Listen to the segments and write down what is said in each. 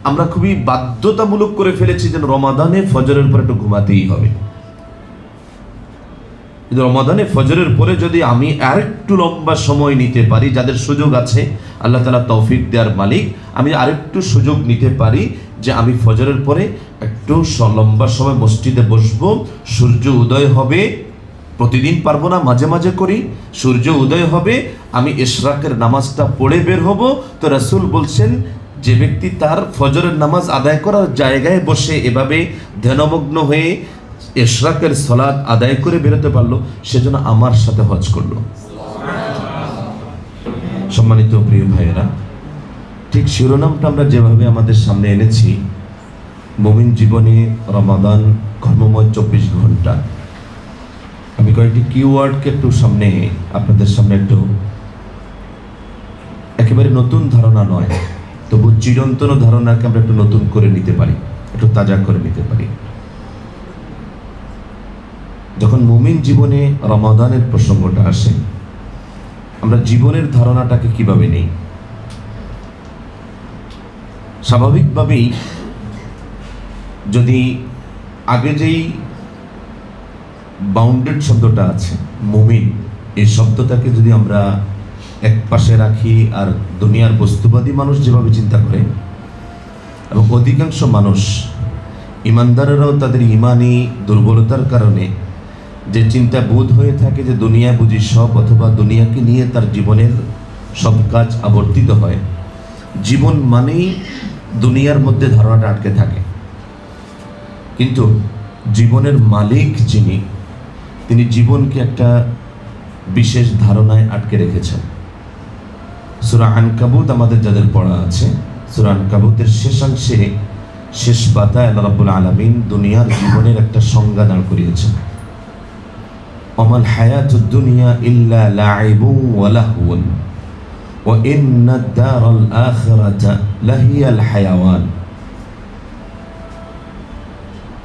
আমরা খুবই বাধ্যতামূলক করে ফেলেছি যেন রমাদানে ফজরের পরে একটু ঘুমাতেই হবে। কিন্তু রমাদানে ফজরের পরে যদি আমি আরেকটু লম্বা সময় নিতে পারি, যাদের সুযোগ আছে, আল্লাহ তাআলা তৌফিক দেওয়ার মালিক, আমি আরেকটু সুযোগ নিতে পারি যে আমি ফজরের পরে একটু লম্বা সময় মসজিদে বসবো, সূর্য উদয় হবে, প্রতিদিন পারবো না, মাঝে মাঝে করি, সূর্য উদয় হবে, আমি ইশরাকের নামাজটা পড়ে বের হব। তো রাসূল বলছেন যে ব্যক্তি তার ফজরের নামাজ আদায় করার জায়গায় বসে এভাবে ধ্যানমগ্ন হয়ে ইশরাকের সালাত আদায় করে বেরোতে পারলো, সেজন্য আমার সাথে হজ করলো। সম্মানিত প্রিয় ভাইয়েরা, ঠিক শিরোনামটা আমরা যেভাবে আমাদের সামনে এনেছি, মুমিন জীবনে রমাদান কর্মময় 24 ঘন্টা, আমি কয়েকটি কিওয়ার্ডকে একটু সামনে আপনাদের সামনে একটু, একেবারে নতুন ধারণা নয়, তবু চিরন্তন ধারণাকে আমরা একটু নতুন করে নিতে পারি, একটু তাজা করে নিতে পারি। যখন মুমিন জীবনে রমাদানের প্রসঙ্গটা আসে, আমরা জীবনের ধারণাটাকে কিভাবে নেই? স্বাভাবিকভাবেই যদি আগে যেই বাউন্ডেড শব্দটা আছে মুমিন, এই শব্দটাকে যদি আমরা এক পাশে রাখি আর দুনিয়ার বস্তুবাদী মানুষ যেভাবে চিন্তা করে, এবং অধিকাংশ মানুষ ইমানদারেরাও তাদের ইমানি দুর্বলতার কারণে যে চিন্তা বোধ হয়ে থাকে যে দুনিয়া বুঝি সব, অথবা দুনিয়াকে নিয়ে তার জীবনের সব কাজ আবর্তিত হয়, জীবন মানেই দুনিয়ার মধ্যে ধারণাটা আটকে থাকে। কিন্তু জীবনের মালিক যিনি, তিনি জীবনকে একটা বিশেষ ধারণায় আটকে রেখেছেন। সূরা আনকাবুত আমাদের যাদের পড়া আছে, সূরা আনকাবুতের শেষাংশে, শেষ পাতায় আল্লাহ রাব্বুল আলামিন দুনিয়ার জীবনের একটা সংজ্ঞা দাঁড় করিয়েছেন। ওমাল হায়াতুদ দুনিয়া ইল্লা লাইবুন ওয়া লাহওয়ান ওয়া ইন্নাদ দারাল আখিরাতা লাহিয়াল হায়াওয়ান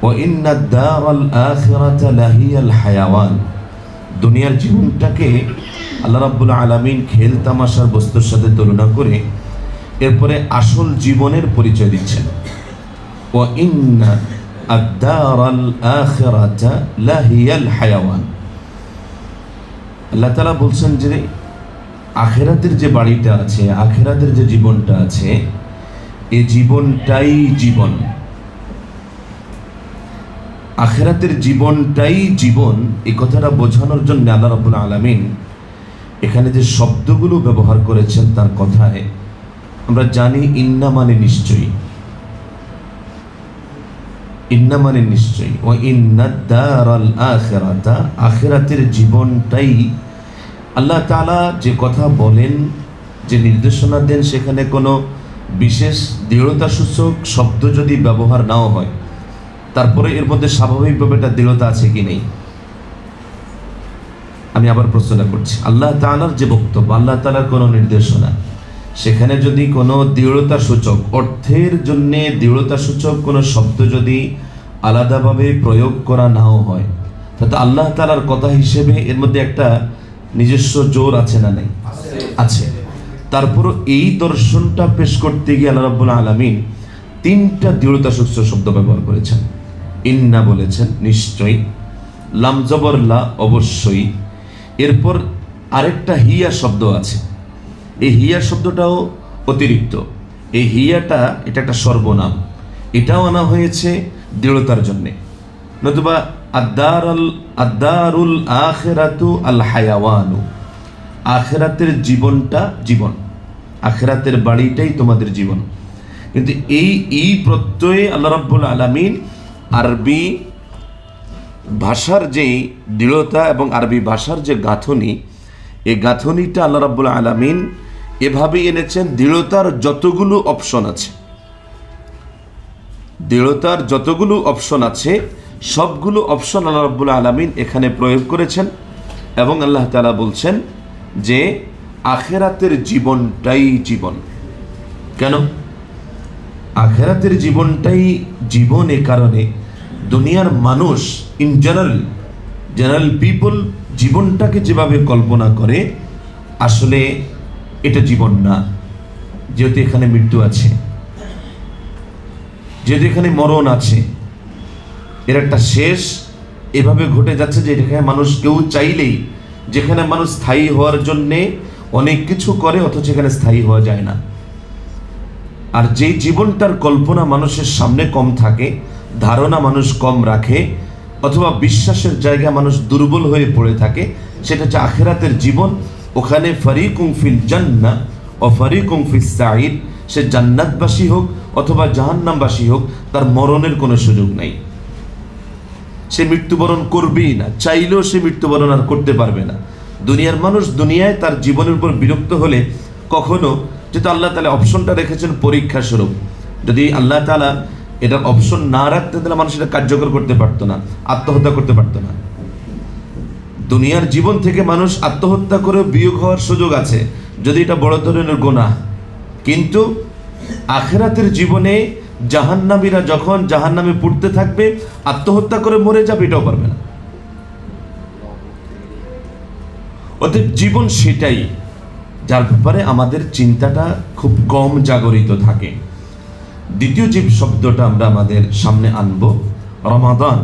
ওয়া ইন্নাদ দারাল আখিরাতা লাহিয়াল হায়াওয়ান। দুনিয়ার জীবনটাকে আল্লাহ রাব্বুল আলামিন খেল তামাশার বস্তুর সাথে তুলনা করে এরপরে আসল জীবনের পরিচয় দিচ্ছেন। ওয়া ইন্না আদ-দারাল আখিরাতা লাহিয়াল হায়াওয়ান। আল্লাহ তাআলা বলছেন যে আখিরাতের যে বাড়িটা আছে, আখিরাতের যে জীবনটা আছে, এই জীবনটাই জীবন, আখিরাতের জীবনটাই জীবন। এই কথাটা বোঝানোর জন্য আল্লাহ রাব্বুল আলামিন এখানে যে শব্দগুলো ব্যবহার করেছেন তার কথায় আমরা জানি ইন্না মানে নিশ্চয়ই, ইন্না মানে নিশ্চয়ই, ও ইন্নাদ দারাল আখিরাতা, আখিরাতের জীবনটাই। আল্লাহ তাআলা যে কথা বলেন, যে নির্দেশনা দেন, সেখানে কোনো বিশেষ দৃঢ়তা সূচক শব্দ যদি ব্যবহার নাও হয়, তারপরে এর মধ্যে স্বাভাবিকভাবে একটা দৃঢ়তা আছে কি নেই? আমি আবার প্রশ্নটা করছি, আল্লাহ তাআলার যে বক্তব্য, আল্লাহ তাআলার কোনো নির্দেশনা, সেখানে যদি কোনো দৃঢ়তা সূচক, অর্থের জন্যে দৃঢ়তা সূচক কোনো শব্দ যদি আলাদাভাবে প্রয়োগ করা নাও হয়, তাতে আল্লাহ তাআলার কথা হিসেবে এর মধ্যে একটা নিজস্ব জোর আছে না নাই? আছে। তারপর এই দর্শনটা পেশ করতে গিয়ে আল্লাহ রাব্বুল আলামিন 3টা দৃঢ়তা সূচক শব্দ ব্যবহার করেছেন। ইন্না বলেছেন নিশ্চয়ই, লাম জবর লা অবশ্যই, এরপর আরেকটা হিয়া শব্দ আছে। এই হিয়া শব্দটাও অতিরিক্ত, এই হিয়াটা এটা একটা সর্বনাম, এটাও আনা হয়েছে দৃঢ়তার জন্যে। নতুবা আদ-দারুল আখিরাতু আল হায়াওয়ানু, আখিরাতের জীবনটা জীবন, আখিরাতের বাড়িটাই তোমাদের জীবন। কিন্তু এই প্রত্যয়ে আল্লাহ রাব্বুল আলামিন আরবি ভাষার যে দৃঢ়তা এবং আরবি ভাষার যে গাঁথনি, এই গাঁথনিটা আল্লাহ রাব্বুল আলামিন এভাবেই এনেছেন। দৃঢ়তার যতগুলো অপশন আছে, দৃঢ়তার যতগুলো অপশন আছে, সবগুলো অপশন আল্লাহ রাব্বুল আলামিন এখানে প্রয়োগ করেছেন। এবং আল্লাহ তাআলা বলছেন যে আখিরাতের জীবনটাই জীবন। কেন আখিরাতের জীবনটাই জীবন? এ কারণে দুনিয়ার মানুষ ইন জেনারেল পিপল জীবনটাকে যেভাবে কল্পনা করে, আসলে এটা জীবন না, যেহেতু এখানে মৃত্যু আছে। যেহেতু এখানে মরণ আছে, এর একটা শেষ এভাবে ঘটে যাচ্ছে যে এখানে মানুষ কেউ চাইলেই, যেখানে মানুষ স্থায়ী হওয়ার জন্যে অনেক কিছু করে অথচ এখানে স্থায়ী হওয়া যায় না। আর যেই জীবনটার কল্পনা মানুষের সামনে কম থাকে, ধারণা মানুষ কম রাখে, অথবা বিশ্বাসের জায়গায় মানুষ দুর্বল হয়ে পড়ে থাকে, সেটা হচ্ছে আখিরাতের জীবন। ওখানে ফারিকুম ফিল জান্নাহ ও ফারিকুম ফিস সাঈদ, সে জান্নাতবাসী হোক অথবা জাহান্নামবাসী হোক, তার মরণের কোনো সুযোগ নাই। সে মৃত্যুবরণ করবেই না, চাইলেও সে মৃত্যুবরণ আর করতে পারবে না। দুনিয়ার মানুষ দুনিয়ায় তার জীবনের উপর বিরক্ত হলে কখনো, যেহেতু আল্লাহ তাআলা অপশনটা রেখেছেন পরীক্ষা স্বরূপ, যদি আল্লাহ তাআলা এটার অপশন না রাখতে তাহলে মানুষ এটা কার্যকর করতে পারতো না, আত্মহত্যা করতে পারতো না। দুনিয়ার জীবন থেকে মানুষ আত্মহত্যা করে বিয়োগ হওয়ার সুযোগ আছে যদি এটা বড় ধরনের গুনাহ, কিন্তু আখিরাতের জীবনে জাহান্নামীরা যখন জাহান্নামে পড়তে থাকবে, আত্মহত্যা করে মরে যাবে এটাও পারবে না। অতএব জীবন সেটাই যার ব্যাপারে আমাদের চিন্তাটা খুব কম জাগরিত থাকে। দ্বিতীয় যে শব্দটা আমরা আমাদের সামনে আনবো, রমাদান।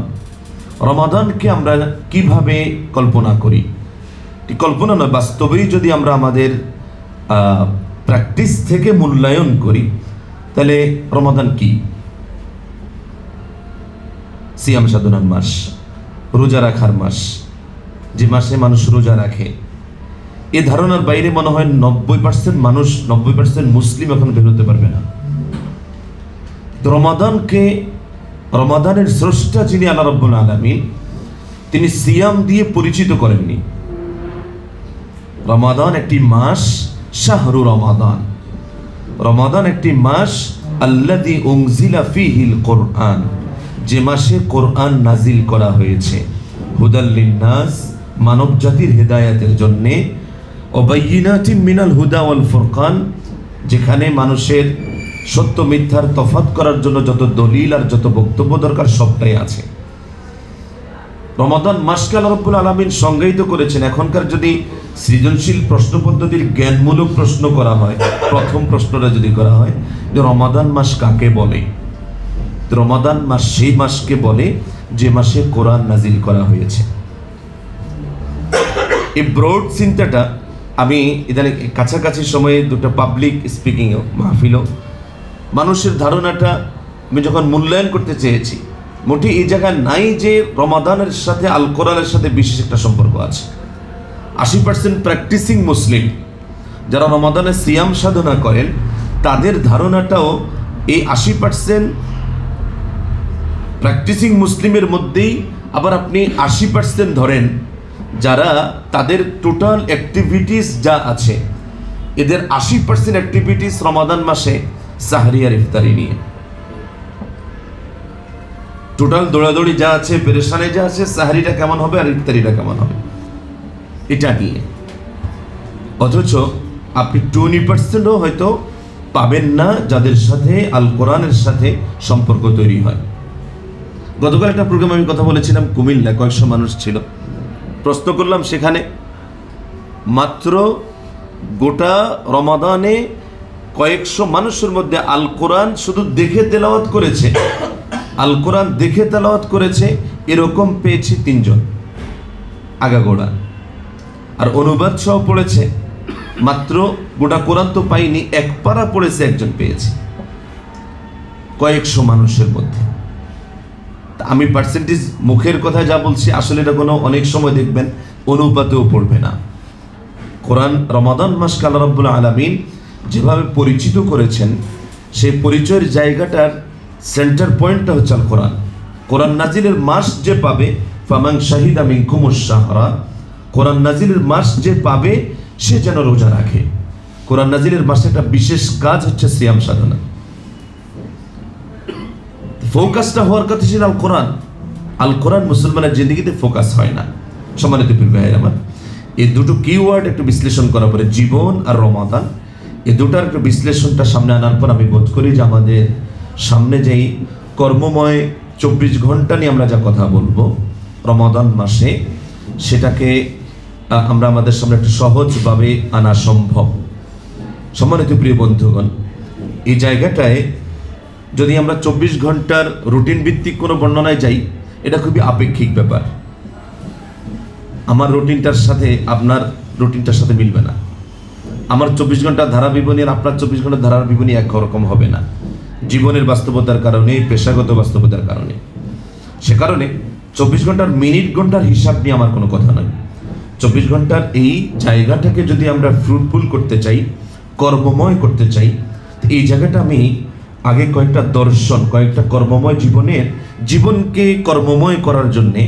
রমাদানকে আমরা কিভাবে কল্পনা করি? কল্পনা নয়, বাস্তবেই যদি আমরা আমাদের প্র্যাকটিস থেকে মূল্যায়ন করি, তাহলে রমাদান কি? সিয়াম সাধনার মাস, রোজা রাখার মাস, যে মাসে মানুষ রোজা রাখে। এ ধারণার বাইরে মনে হয় 90% মানুষ, 90% মুসলিম এখন বেরোতে পারবে না। রমাদানকে, রমাদানের স্রষ্টা যিনি আল্লাহ রাব্বুল আলামিন, তিনি সিয়াম দিয়ে পরিচিত করেননি। রমাদান একটি মাস, শাহরু রমাদান। রমাদান একটি মাস, আল্লাযী উনজিলা ফীহিল কোরআন, যে মাসে কোরআন নাজিল করা হয়েছে, হুদাল লিন্নাস, মানব জাতির হেদায়েতের জন্য, ও বাইয়িনাতিম মিনাল হুদা ওয়াল ফুরকান, যেখানে মানুষের সত্য মিথ্যার তফাৎ করার জন্য যত দলিল আর যত বক্তব্য দরকার সবটাই আছে। রমাদান মাসকে আল্লাহ রাব্বুল আলামিন সংজ্ঞায়িত করেছেন। এখনকার যদি সৃজনশীল প্রশ্ন পদ্ধতির জ্ঞানমূলক প্রশ্ন করা হয়, প্রথম প্রশ্নটা যদি করা হয় যে রমাদান মাস কাকে বলে, রমাদান মাস সেই মাসকে বলে যে মাসে কোরআন নাজিল করা হয়েছে। এই ব্রড চিন্তাটা আমি ইদানিং কাছাকাছি সময়ে দুটো পাবলিক স্পিকিং মাহফিল, মানুষের ধারণাটা আমি যখন মূল্যায়ন করতে চেয়েছি, মোটেই এই জায়গায় নাই যে রমাদানের সাথে আল কোরআনের সাথে বিশেষ একটা সম্পর্ক আছে। 80% প্র্যাকটিসিং মুসলিম যারা রমাদানে সিয়াম সাধনা করেন, তাদের ধারণাটাও এই 80% প্র্যাকটিসিং মুসলিমের মধ্যেই। আবার আপনি 80% ধরেন যারা তাদের টোটাল অ্যাক্টিভিটিস যা আছে, এদের 80% অ্যাক্টিভিটিস রমাদান মাসে সাহরি আর ইফতারি নিয়ে। টোটাল দৌড়াদৌড়ি যা আছে, পেরেশানি যা আছে, সাহরিটা কেমন হবে আর ইফতারিটা কেমন হবে, এটা নিয়ে। অথচ আপনি 20%ও হয়তো পাবেন না যাদের সাথে আল কোরআনের সাথে সম্পর্ক তৈরি হয়। গতকাল একটা প্রোগ্রামে আমি কথা বলেছিলাম, কুমিল্লা কয়েকশো মানুষ ছিল। প্রশ্ন করলাম সেখানে, মাত্র গোটা রমাদানে কয়েকশো মানুষের মধ্যে আল কোরআন শুধু দেখে তেলাওয়াত করেছে, আল কোরআন দেখে তেলাওয়াত করেছে এরকম পেয়েছি 3 জন আগাগোড়া। আর অনুবাদ সহ পড়েছে মাত্র, গোটা কোরআন তো পাইনি, 1 পারা পড়েছে 1 জন পেয়েছে কয়েকশো মানুষের মধ্যে। আমি পার্সেন্টেজ মুখের কথা যা বলছি, আসলে এটা কোনো, অনেক সময় দেখবেন অনুপাতেও পড়বে না। কোরআন রমাদান মাসকে আল্লাহ রাব্বুল আলামিন যেভাবে পরিচিত করেছেন, সেই পরিচয়ের জায়গাটার সেন্টার পয়েন্টটা হচ্ছে আল কোরআন। কোরআন নাজিলের মাস যে পাবে, ফামান শাহিদা মিনকুমুশ শাহরা, কোরআন নাজিলের মাস যে পাবে সে যেন রোজা রাখে। কোরআন নাজিলের মাসে একটা বিশেষ কাজ হচ্ছে সিয়াম সাধনা। ফোকাসটা হওয়ার কথা ছিল আল কোরআন। আল কোরআন মুসলমানের জিন্দেগিতে ফোকাস হয় না। সম্মানিত প্রিয় ভাইয়ের আমার, এই দুটো কিওয়ার্ড একটু বিশ্লেষণ করার পরে, জীবন আর রমাদান, এই দুটার একটু বিশ্লেষণটা সামনে আনার পর আমি বোধ করি যে আমাদের সামনে যেই কর্মময় 24 ঘন্টা নিয়ে আমরা যা কথা বলবো রমাদান মাসে, সেটাকে আমরা আমাদের সামনে একটু সহজভাবে আনা সম্ভব। সম্মানিত প্রিয় বন্ধুগণ, এই জায়গাটায় যদি আমরা 24 ঘন্টার রুটিন ভিত্তিক কোনো বর্ণনায় যাই, এটা খুবই আপেক্ষিক ব্যাপার। আমার রুটিনটার সাথে আপনার রুটিনটার সাথে মিলবে না। আমার 24 ঘন্টার ধারা বিবরণী আর আপনার 24 ঘন্টার ধারার বিবরণী একরকম হবে না, জীবনের বাস্তবতার কারণে, পেশাগত বাস্তবতার কারণে। সে কারণে 24 ঘন্টার মিনিট ঘন্টার হিসাব নিয়ে আমার কোনো কথা নয়। 24 ঘন্টার এই জায়গাটাকে যদি আমরা ফ্রুটফুল করতে চাই, কর্মময় করতে চাই, এই জায়গাটা আমি আগে কয়েকটা দর্শন, কয়েকটা কর্মময় জীবনকে কর্মময় করার জন্যে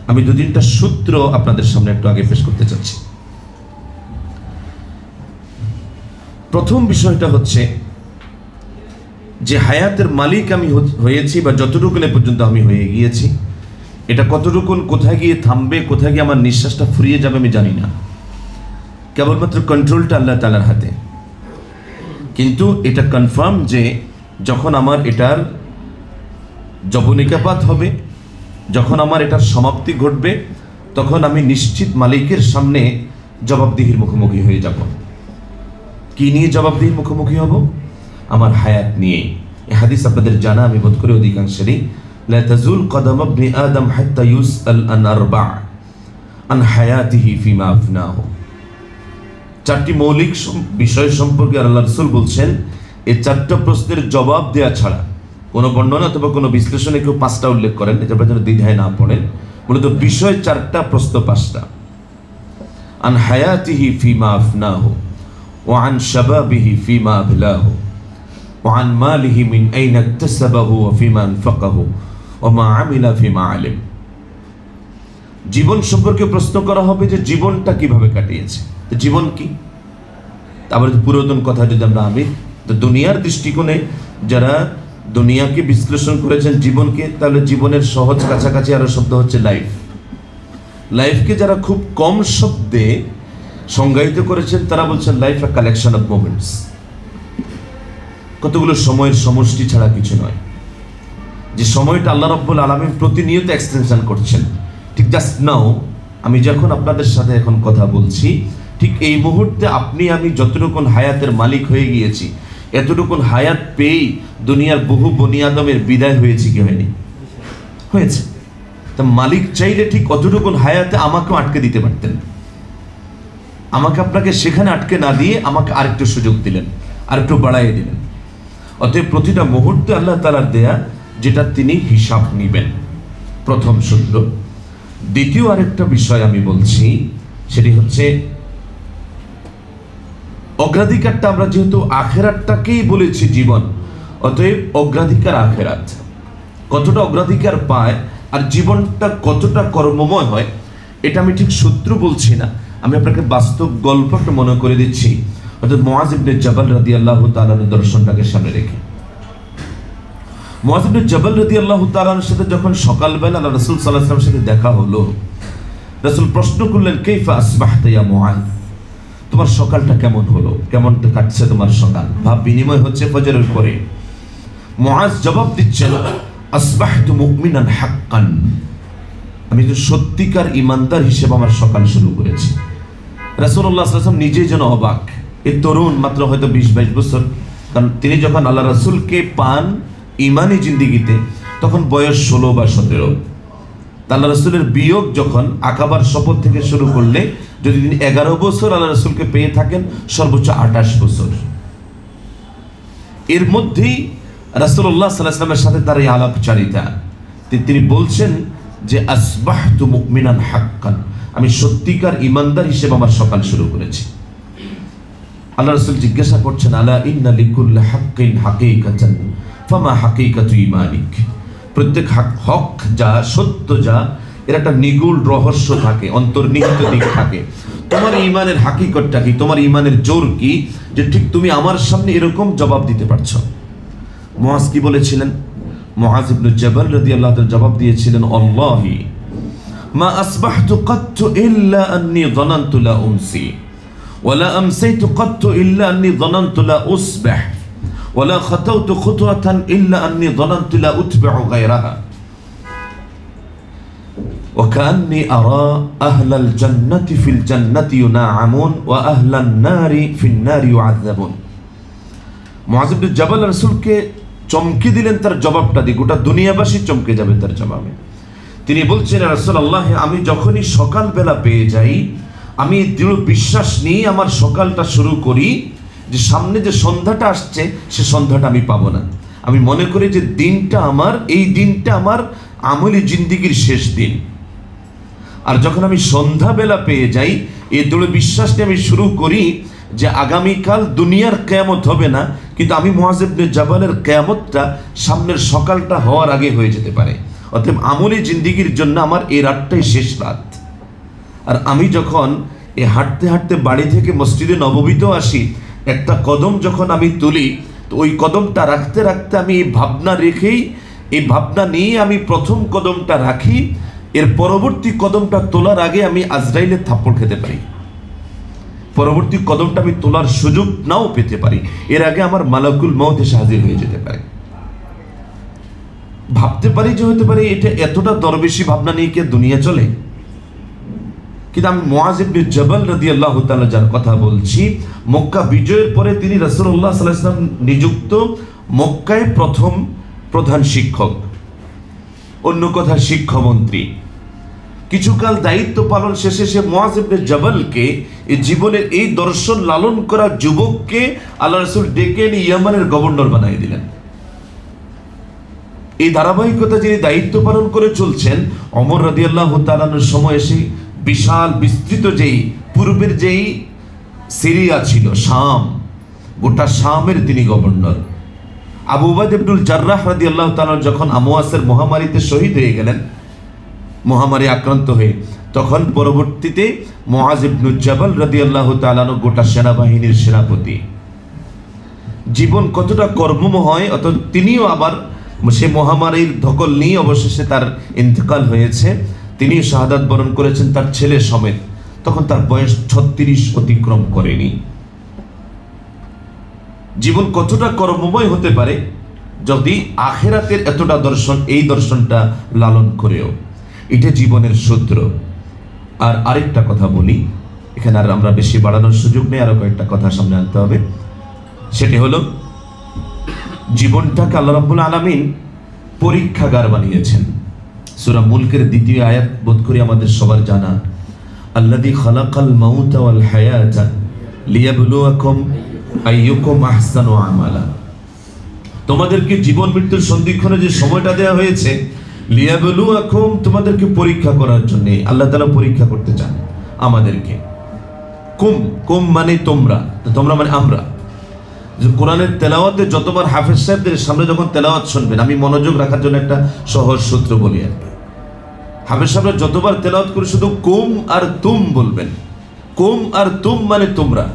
আমি 2-3টা সূত্র আপনাদের সামনে একটু আগে পেশ করতে চাচ্ছি। প্রথম বিষয়টা হচ্ছে যে হায়াতের মালিক আমি হয়েছি, বা যতটুকু পর্যন্ত আমি হয়ে গিয়েছি, এটা কতটুকুন কোথায় গিয়ে থামবে, কোথায় গিয়ে আমার নিঃশ্বাসটা ফুরিয়ে যাবে আমি জানি না। কেবলমাত্র কন্ট্রোলটা আল্লাহ তাআলার হাতে। কিন্তু এটা কনফার্ম যে যখন আমার এটার যবনিকাপাত হবে, যখন আমার এটার সমাপ্তি ঘটবে, তখন আমি নিশ্চিত মালিকের সামনে জবাবদিহির মুখোমুখি হয়ে যাব। কি নিয়ে জবাবদিহির মুখোমুখি হব? আমার হায়াত নিয়ে। এই হাদিস আপনাদের জানা, আমি বোধ করি অধিকাংশেরই। লা তাজুল কদম ইবনি আদম হাত্তা ইউসআল আন আরবা' আন হায়াতিহি ফিমা আফনাহু। 4টি মৌলিক বিষয় সম্পর্কে আল্লাহ রাসূল বলছেন, এই 4টা প্রশ্নের জবাব দেওয়া ছাড়া কোনো বর্ণনা অথবা কোনো বিশ্লেষণে কেউ 5টা উল্লেখ করেন, এটা যেন দ্বিধায় না পড়েন। মূলত বিষয় 4টা, প্রশ্ন 5টা। আন হায়াতিহি ফিমা আফনাহু ওয়া আন শাবাবিহি ফিমা আবলাহু ওয়া আন মালিহি মিন আইনা ইকতাসাবাহু ওয়া ফিমা আনফাকাহু ওয়া মা আমিলা ফিমা আলিম। জীবন সম্পর্কে প্রশ্ন করা হবে যে জীবনটা কিভাবে কাটিয়েছে। তো জীবন কি? তারপরে পুরাতন কথা যদি আমরা তো দুনিয়ার দৃষ্টিকোণে যারা দুনিয়াকে বিশ্লেষণ করেছেন জীবনকে, তাহলে জীবনের সহজ কাছাকাছি আরো শব্দ হচ্ছে লাইফ। লাইফকে যারা খুব কম শব্দে সংজ্ঞায়িত করেছেন তারা বলছেন life a collection of moments, কতগুলো সময়ের সমষ্টি ছাড়া কিছু নয়। যে সময়টা আল্লাহ রাব্বুল আলামিন প্রতিনিয়ত এক্সটেনশন করছেন। ঠিক জাস্ট নাও আমি যখন আপনাদের সাথে এখন কথা বলছি, ঠিক এই মুহূর্তে আপনি আমি যতটুকুন হায়াতের মালিক হয়ে গিয়েছি, এতটুকুন হায়াত পেয়েই দুনিয়ার বহু বনি আদমের বিদায় হয়েছে কি হয়নি? হয়েছে। তা মালিক চাইলে ঠিক অতটুকুন হায়াতে আমাকেও আটকে দিতে পারতেন। আমাকে আপনাকে সেখানে আটকে না দিয়ে আমাকে আরেকটু সুযোগ দিলেন, আরেকটু বাড়াইয়ে দিলেন। অতএব প্রতিটা মুহূর্তে আল্লাহ তাআলার দেয়া, যেটা তিনি হিসাব নিবেন, প্রথম সূত্র। দ্বিতীয় আরেকটা বিষয় আমি বলছি, সেটি হচ্ছে অগ্রাধিকারটা আমরা যেহেতু আখেরাতটাকেই বলেছি জীবন, অতএব অগ্রাধিকার আখেরাত। কতটা অগ্রাধিকার পায় আর জীবনটা কতটা কর্মময় হয়, এটা আমি ঠিক সূত্র বলছি না, আমি আপনাকে বাস্তব গল্প একটা মনে করে দিচ্ছি। অর্থাৎ মুআজ ইবনে জাবাল রাদিয়াল্লাহু তাআলার দর্শনটাকে সামনে রেখে, মুআজ ইবনে জাবাল রাদিয়াল্লাহু তাআলার সাথে যখন সকালবেলা আল্লাহ রাসূল সাল্লাল্লাহু আলাইহি ওয়াসাল্লামের সাথে দেখা হলো, রাসূল প্রশ্ন করলেন, কাইফা আসবাহতা ইয়া মুআজ, তোমার সকালটা কেমন হলো, কেমন কাটছে তোমার সকাল? ভাব বিনিময় হচ্ছে ফজরের পরে। মুআজ জবাব দিচ্ছেন, আসবাহতু মুমিনান হাক্কান, আমি তো সত্যিকার ইমানদার হিসেবে আমার সকাল শুরু করেছি। রাসূলুল্লাহ সাল্লাল্লাহু আলাইহি ওয়াসাল্লাম নিজে যেন অবাক। এই তরুণ, মাত্র হয়তো 20-22 বছর, কারণ তিনি যখন আল্লাহ রাসূলকে পান ইমানি জিন্দিগিতে তখন বয়স 16 বা 17। আল্লাহ রাসূলের বিয়োগ যখন আকাবার শপথ থেকে শুরু করলে, যদি তিনি 11 বছর আল্লাহ রাসূলকে পেয়ে থাকেন, সর্বোচ্চ 28 বছর। এর মধ্যেই রাসূলুল্লাহ সাল্লাল্লাহু আলাইহি ওয়াসাল্লামের সাথে তার এই আলাপচারিতা, তিনি বলছেন যে আসবাহতু মুমিনান হাক্কান, আমি সত্যিকার ইমানদার হিসেবে আমার সকাল শুরু করেছি। আল্লাহ রাসূল জিজ্ঞাসা করছেন, আলা ইন্না লিকুল্লি হাক্কিন হাকীকাতান ফামা হাকীকাতু ঈমানিক। প্রত্যেক হক যা, সত্য যা, এর একটা নিগূঢ় রহস্য থাকে, অন্তর্নিহিত দিক থাকে। তোমার ঈমানের হাকিকতটা কি, তোমার ঈমানের জোর কি, যে ঠিক তুমি আমার সামনে এরকম জবাব দিতে পারছো? মুআজ কি বলেছিলেন? মুআজ ইবনে জাবাল রাদিয়াল্লাহু তাআলা জবাব দিয়েছিলেন, আল্লাহি মা আসবাহতু কাত্তু ইল্লা আন্নী যানানতু লা উমসি ওয়া লা আমসাইতু কাত্তু ইল্লা আন্নী যানানতু লা উসবাহ ওয়া লা খাতাওতু খুতওয়াতান ইল্লা আন্নী যানানতু লা উতবিউ গায়রাহা ওয়া কান্নী আরা আহলাল জান্নাতি ফিল জান্নাতি ইউনাআমুন ওয়া আহলান নারি ফিন নারি ইউআযাবুন। মুআজ ইবনে জাবাল রাসূলকে চমকে দিলেন তার জবাবটা দিয়ে, গোটা দুনিয়াবাসী চমকে যাবে তার জবাবে। তিনি বলছেন, রাসূলুল্লাহ, আমি যখনই সকালবেলা পেয়ে যাই, আমি দৃঢ় বিশ্বাস নিয়ে আমার সকালটা শুরু করি যে সামনে যে সন্ধ্যাটা আসছে সে সন্ধ্যাটা আমি পাবো না। আমি মনে করি যে দিনটা আমার, এই দিনটা আমার আমলি জিন্দিগির শেষ দিন। আর যখন আমি সন্ধ্যাবেলা পেয়ে যাই, এই দৃঢ় বিশ্বাস নিয়ে আমি শুরু করি যে আগামীকাল দুনিয়ার কিয়ামত হবে না, কিন্তু আমি মুআয ইবনে জাবালের কিয়ামতটা সামনের সকালটা হওয়ার আগে হয়ে যেতে পারে। অতএব আমলি জিন্দিগির জন্য আমার এই রাতটাই শেষ রাত। আর আমি যখন এই হাঁটতে হাঁটতে বাড়ি থেকে মসজিদে নববীতেও আসি, একটা কদম যখন আমি তুলি, তো ওই কদমটা রাখতে রাখতে আমি এই ভাবনা রেখেই, এই ভাবনা নিয়ে আমি প্রথম কদমটা রাখি, এর পরবর্তী কদমটা তোলার আগে আমি আজরাইলের থাপ্পড় খেতে পারি, পরবর্তী কদমটা আমি তোলার সুযোগ নাও পেতে পারি, এর আগে আমার মালাকুল মউত এসে হাজির হয়ে যেতে পারে। ভাবতে পারি যে হতে পারে এটা এতটা দরবেশি ভাবনা নিয়ে কে দুনিয়া চলে। কিন্তু আমি মুআয ইবনে জাবাল রাদিয়াল্লাহু তাআলা যার কথা বলছি, মক্কা বিজয়ের পরে তিনি রাসূলুল্লাহ সাল্লাল্লাহু আলাইহি ওয়াসাল্লাম নিযুক্ত মক্কায় প্রথম প্রধান শিক্ষক, অন্য কথা শিক্ষামন্ত্রী। কিছুকাল দায়িত্ব পালন শেষে সে মুআয ইবনে জাবালকে, এই জীবনের এই দর্শন লালন করা যুবককে আল্লাহ রাসূল ডেকে এনে ইয়ামানের গভর্নর বানিয়ে দিলেন। এই ধারাবাহিকতা যিনি দায়িত্ব পালন করে চলছেন, ওমর রাদিয়াল্লাহু তাআলার সময় এসে বিশাল বিস্তৃত যেই পূর্বের যেই সিরিয়া ছিল, শাম, গোটা শামের তিনি গভর্নর। আবু উবাইদা ইবনুল জাররাহ রাদিয়াল্লাহু তাআলা যখন আমওয়াসের মহামারীতে শহীদ হয়ে গেলেন, মহামারী আক্রান্ত হয়ে, তখন পরবর্তীতে মুআয ইবনে জাবাল রাদিয়াল্লাহু তাআলা গোটা সেনাবাহিনীর সেনাপতি। জীবন কতটা কর্মময়, অত তিনিও আবার সে মহামারীর ধকল নিয়ে অবশেষে তার ইন্তেকাল হয়েছে। তিনি শাহাদাত বরণ করেছেন তার ছেলে সমেত, তখন তার বয়স 36 অতিক্রম করেনি। জীবন কতটা কর্মময় হতে পারে যদি আখিরাতের এতটা দর্শন, এই দর্শনটা লালন করেও, এটা জীবনের সূত্র। আর আরেকটা কথা বলি, এখানে আর আমরা বেশি বাড়ানোর সুযোগ নেই, আরো কয়েকটা কথা সামনে আনতে হবে। সেটি হলো, জীবনটাকে আল্লাহ রাব্বুল আলামিন পরীক্ষাগার বানিয়েছেন। সূরা মুলকের 2য় আয়াত বোধ করি আমাদের সবার জানা, আল্লাযী খালাকাল মাউতা ওয়াল হায়াতা লিয়াবলুয়াকুম আইয়ুকুম আহসানু আমালা। তোমাদেরকে জীবন মৃত্যুর সন্ধিক্ষণে যে সময়টা দেওয়া হয়েছে, লিয়াবলুয়াকুম, তোমাদেরকে পরীক্ষা করার জন্য আল্লাহ তাআলা পরীক্ষা করতে চান আমাদেরকে। কুম, কুম মানে তোমরা, তোমরা মানে আমরা। যে কোরআনের তেলাওয়াতে যতবার হাফেজ সাহেবদের সামনে যখন তেলাওয়াত শুনবেন, আমি মনোযোগ রাখার জন্য একটা সহজ সূত্র বলি আর কি। হাফেজ সাহেবরা যতবার তেলাওয়াত করে শুধু কুম আর তুম বলবেন, কুম আর তুম মানে তোমরা।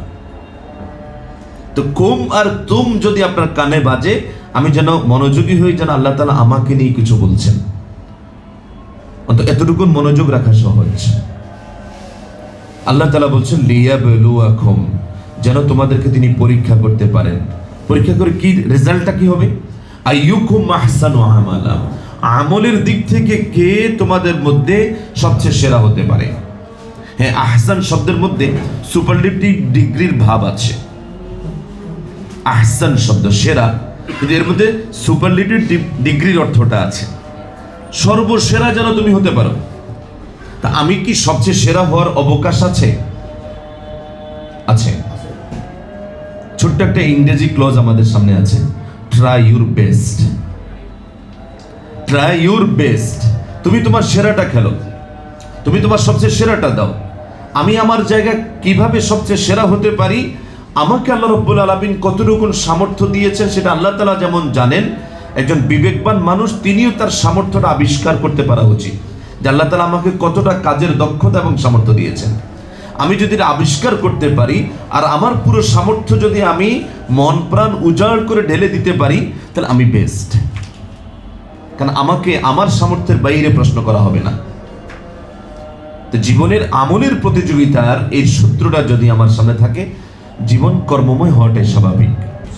তো কুম আর তুম যদি আপনার কানে বাজে, আমি যেন মনোযোগী হই, যেন আল্লাহ তাআলা আমাকে নিয়ে কিছু বলছেন। অন্তত এতটুকু মনোযোগ রাখা সহজ। আল্লাহ তাআলা বলছেন লিয়াবলুয়াকুম, যেন তোমাদেরকে তিনি পরীক্ষা করতে পারেন। পরীক্ষা করে কি রেজাল্টটা কি হবে? আইয়ুকুম আহসানু আমালা, আমলের দিক থেকে কে তোমাদের মধ্যে সবচেয়ে সেরা হতে পারে। হ্যাঁ, আহসান শব্দের মধ্যে সুপারলেটিভ ডিগ্রির ভাব আছে। আহসান শব্দ সেরা, কিন্তু এর মধ্যে সুপারলেটিভ ডিগ্রির অর্থটা আছে, সর্বসেরা যেন তুমি হতে পারো। তা আমি কি সবচেয়ে সেরা হওয়ার অবকাশ আছে? আছে। ছোট্ট একটা ইংরেজি ক্লজ আমাদের সামনে আছে, try your best. Try your best, তুমি তোমার সেরাটা খেলো, তুমি তোমার সবচেয়ে সেরাটা দাও। আমি আমার জায়গায় কিভাবে সবচেয়ে সেরা হতে পারি, আমাকে আল্লাহ রাব্বুল আলামিন কতটুকু সামর্থ্য দিয়েছেন সেটা আল্লাহ তাআলা যেমন জানেন, একজন বিবেকবান মানুষ তিনিও তার সামর্থ্যটা আবিষ্কার করতে পারা উচিত, যে আল্লাহ তাআলা আমাকে কতটা কাজের দক্ষতা এবং সামর্থ্য দিয়েছেন। আমি যদি আবিষ্কার করতে পারি, আর আমার পুরো সামর্থ্য যদি আমি মন প্রাণ উজাড় করে ঢেলে দিতে পারি, তাহলে আমি বেস্ট। কারণ আমাকে আমার সামর্থ্যের বাইরে প্রশ্ন করা হবে না। তো জীবনের আমলের প্রতিযোগিতার এই সূত্রটা যদি আমার সামনে থাকে, জীবন কর্মময় হওয়াটাই স্বাভাবিক।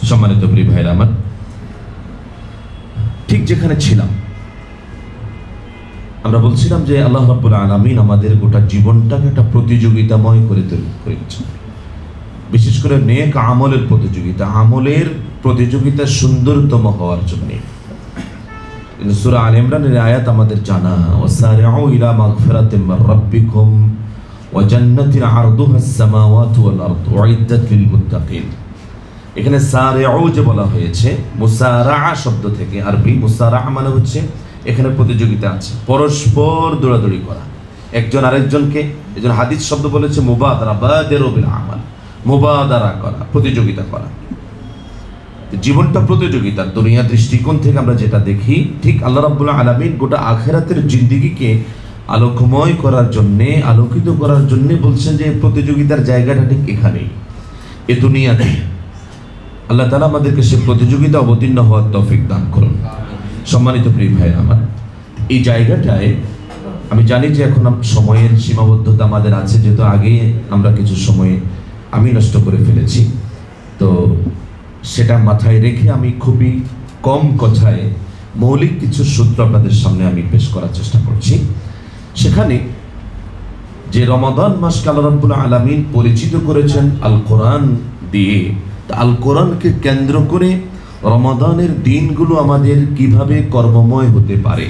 সম্মানিত প্রিয় ভাইরা আমার, ঠিক যেখানে ছিলাম আমরা বলছিলাম যে আল্লাহ রাব্বুল আলামিন আমাদের গোটা জীবনটাকে একটা প্রতিযোগিতাময় করে তৈরি করেছেন। বিশেষ করে নেক আমলের প্রতিযোগিতা, আমলের প্রতিযোগিতা সুন্দরতম হওয়ার জন্য। সূরা আলে ইমরানের আয়াত আমাদের জানা, ওয়াসারিউ ইলা মাগফিরাতিম মির রাব্বিকুম ওয়া জান্নাতিন আরদুহাস সামাওয়াতু ওয়াল আরদু উইদ্দাত লিল মুত্তাকিন। এখানে সারিউ যে বলা হয়েছে মুসারাআ শব্দ থেকে, আরবি মুসারাআ মানে হচ্ছে এখানে প্রতিযোগিতা আছে, পরস্পর দৌড়াদৌড়ি করা, একজন আরেকজনকে। এজন্য হাদিস শব্দ বলেছে মুবাদারা, বাদিরু বিল আমাল, মুবাদারা করা, প্রতিযোগিতা করা। জীবনটা প্রতিযোগিতার দুনিয়া দৃষ্টিকোণ থেকে আমরা যেটা দেখি, ঠিক আল্লাহ রাব্বুল আলামিন গোটা আখিরাতের জিন্দেগিকে আলোকময় করার জন্যে, আলোকিত করার জন্যে বলছেন যে প্রতিযোগিতার জায়গাটা ঠিক এখানেই, এ দুনিয়াতে। আল্লাহ তাআলা আমাদেরকে সে প্রতিযোগিতা অবতীর্ণ হওয়ার তৌফিক দান করুন। সম্মানিত প্রিয় ভাই আমার, এই জায়গাটায় আমি জানি যে এখন সময়ের সীমাবদ্ধতা আমাদের আছে, যেহেতু আগে আমরা কিছু সময় আমি নষ্ট করে ফেলেছি, তো সেটা মাথায় রেখে আমি খুবই কম কথায় মৌলিক কিছু সূত্র আপনাদের সামনে আমি পেশ করার চেষ্টা করছি। সেখানে যে রমাদান মাসকে আল্লাহ রাব্বুল আলামিন পরিচিত করেছেন আল কোরআন দিয়ে, আল কোরআনকে কেন্দ্র করে রমাদানের দিনগুলো আমাদের কিভাবে কর্মময় হতে পারে,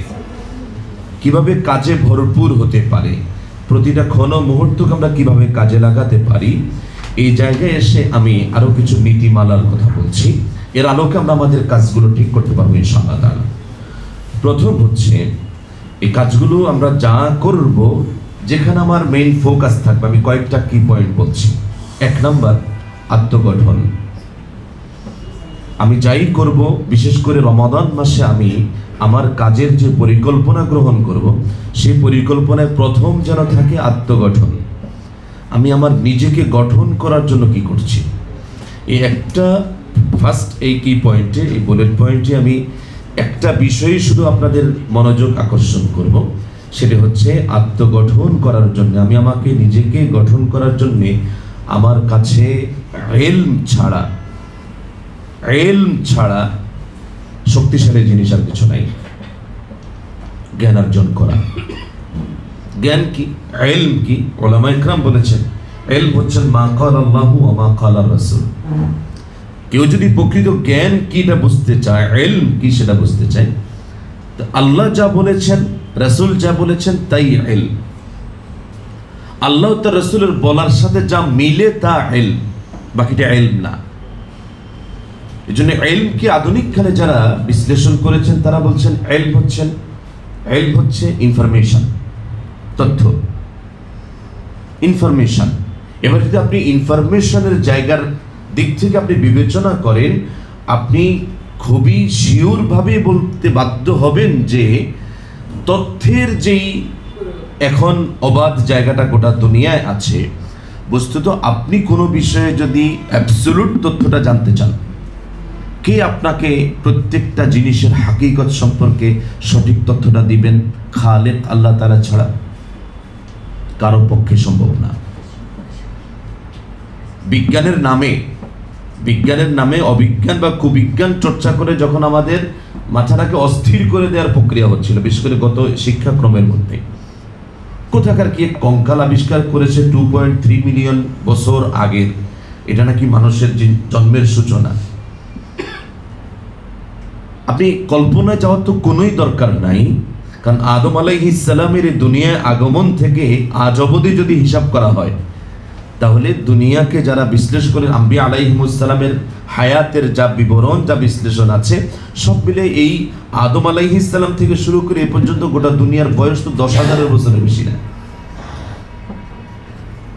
কিভাবে কাজে ভরপুর হতে পারে, প্রতিটা ক্ষণ মুহূর্তকে আমরা কিভাবে কাজে লাগাতে পারি, এই জায়গায় এসে আমি আরো কিছু নীতিমালার কথা বলছি। এর আলোকে আমরা আমাদের কাজগুলো ঠিক করতে পারবো ইনশাআল্লাহ তাআলা। প্রথম হচ্ছে, এই কাজগুলো আমরা যা করব, যেখানে আমার মেইন ফোকাস থাকবে, আমি কয়েকটা কি পয়েন্ট বলছি। 1 নাম্বার, আত্মগঠন। আমি যাই করব, বিশেষ করে রমাদান মাসে আমি আমার কাজের যে পরিকল্পনা গ্রহণ করব, সেই পরিকল্পনায় প্রথম যেন থাকে আত্মগঠন। আমি আমার নিজেকে গঠন করার জন্য কি করছি, এই একটা ফার্স্ট, এই কি পয়েন্টে, এই বুলেট পয়েন্টে আমি একটা বিষয়ে শুধু আপনাদের মনোযোগ আকর্ষণ করব, সেটা হচ্ছে আত্মগঠন করার জন্য। আমি আমাকে নিজেকে গঠন করার জন্য আমার কাছে ইলম ছাড়া শক্তিশালী জিনিস আর কিছু নাই। জ্ঞান অর্জন করা। জ্ঞান কি, ইলম কি? উলামা ইকরাম বলেছেন ইলম হচ্ছেন মা ক্বালা আল্লাহু ওয়া মা ক্বালা রাসূল। কেউ যদি প্রকৃত জ্ঞান কিটা বুঝতে চায়, ইলম কি সেটা বুঝতে চায়, তো আল্লাহ যা বলেছেন, রাসূল যা বলেছেন তাই ইলম। আল্লাহ তার রাসূলের বলার সাথে যা মিলে তা ইলম, বাকিটা ইলম না। এজন্য ইলমকে আধুনিক কালে যারা বিশ্লেষণ করেছেন তারা বলছেন ইলম হচ্ছে ইনফরমেশন, তথ্য, ইনফরমেশন। এবার যদি আপনি ইনফরমেশনের জায়গার দিক থেকে আপনি বিবেচনা করেন, আপনি খুবই শিওর ভাবে বলতে বাধ্য হবেন যে তথ্যের যেই এখন অবাধ জায়গাটা গোটা দুনিয়ায় আছে, বস্তুত আপনি কোনো বিষয়ে যদি অ্যাবসলিউট তথ্যটা জানতে চান, কে আপনাকে প্রত্যেকটা জিনিসের হাকিকত সম্পর্কে সঠিক তথ্যটা দিবেন? খালেক আল্লাহ তাআলা ছাড়া কারো পক্ষে সম্ভব না। বিজ্ঞানের নামে অবিজ্ঞান বা কুবিজ্ঞান চর্চা করে যখন আমাদের মাথাটাকে অস্থির করে দেওয়ার প্রক্রিয়া হচ্ছিল, বিশেষ করে গত শিক্ষাক্রমের মধ্যে, কোথাকার কি কঙ্কাল আবিষ্কার করেছে 2.3 মিলিয়ন বছর আগের, এটা নাকি মানুষের জন্মের সূচনা। আপনি কল্পনায় যাওয়ার তো কোনোই দরকার নাই, কারণ আদম আলাইহিস সালামের এই দুনিয়ায় আগমন থেকে আজ অবধি যদি হিসাব করা হয়, তাহলে দুনিয়াকে যারা বিশ্লেষণ করেন, আম্বিয়া আলাইহিমুস সালামের হায়াতের যা বিবরণ, যা বিশ্লেষণ আছে, সব মিলে এই আদম আলাইহিস সালাম থেকে শুরু করে এ পর্যন্ত গোটা দুনিয়ার বয়স তো 10,000 বছরের বেশি না,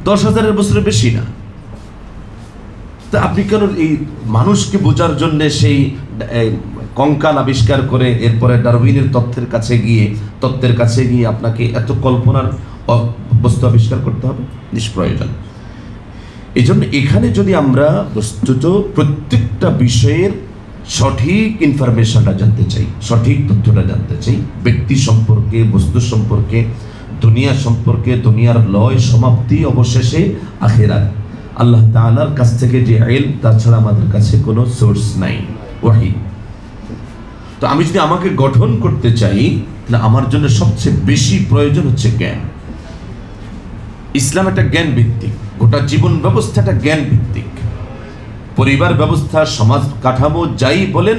10,000 বছরের বেশি না। তা আপনি কেন এই মানুষকে বোঝার জন্য সেই কঙ্কাল আবিষ্কার করে এরপরে ডারউইনের তত্ত্বের কাছে গিয়ে আপনাকে এত কল্পনার বস্তু আবিষ্কার করতে হবে? নিষ্প্রয়োজন। এই জন্য এখানে যদি আমরা বস্তুত প্রত্যেকটা বিষয়ের সঠিক ইনফরমেশনটা জানতে চাই, সঠিক তথ্যটা জানতে চাই, ব্যক্তি সম্পর্কে, বস্তু সম্পর্কে, দুনিয়া সম্পর্কে, দুনিয়ার লয়, সমাপ্তি, অবশেষে আখিরাত, আল্লাহ তাআলার কাছ থেকে যে ইলম, তাছাড়া আমাদের কাছে কোনো সোর্স নাই, ওহী। তো আমি যদি আমাকে গঠন করতে চাই, তাহলে আমার জন্য সবচেয়ে বেশি প্রয়োজন হচ্ছে জ্ঞান। ইসলাম একটা জ্ঞান ভিত্তিক, গোটা জীবন ব্যবস্থাটা জ্ঞান ভিত্তিক। পরিবার ব্যবস্থা, সমাজ কাঠামো যাই বলেন,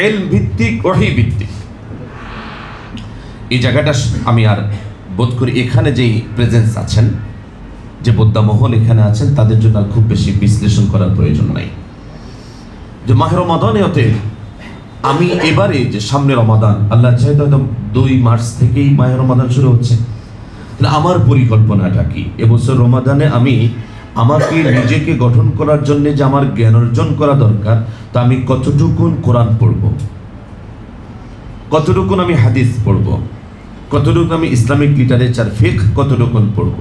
ইলম ভিত্তিক, ওহী ভিত্তিক। এই জায়গাটা আমি আর বোধ করি এখানে যেই প্রেজেন্স আছেন, যে বোদ্ধা মহল এখানে আছেন, তাদের জন্য আর খুব বেশি বিশ্লেষণ করার প্রয়োজন নাই। যে মাহে রমাদানে অতএব আমি এবারে যে সামনে রমাদান, আল্লাহ চাইতে হয়তো 2 মার্চ থেকেই মাহে রমাদান শুরু হচ্ছে, আমার পরিকল্পনাটা কি? এবছর রমাদানে আমি আমাকে নিজেকে গঠন করার জন্য যে আমার জ্ঞান অর্জন করা দরকার, তা আমি কতটুকুন কোরআন পড়ব, কতটুকুন আমি হাদিস পড়ব, কতটুকু আমি ইসলামিক লিটারেচার ফিকহ কতটুকুন পড়ব,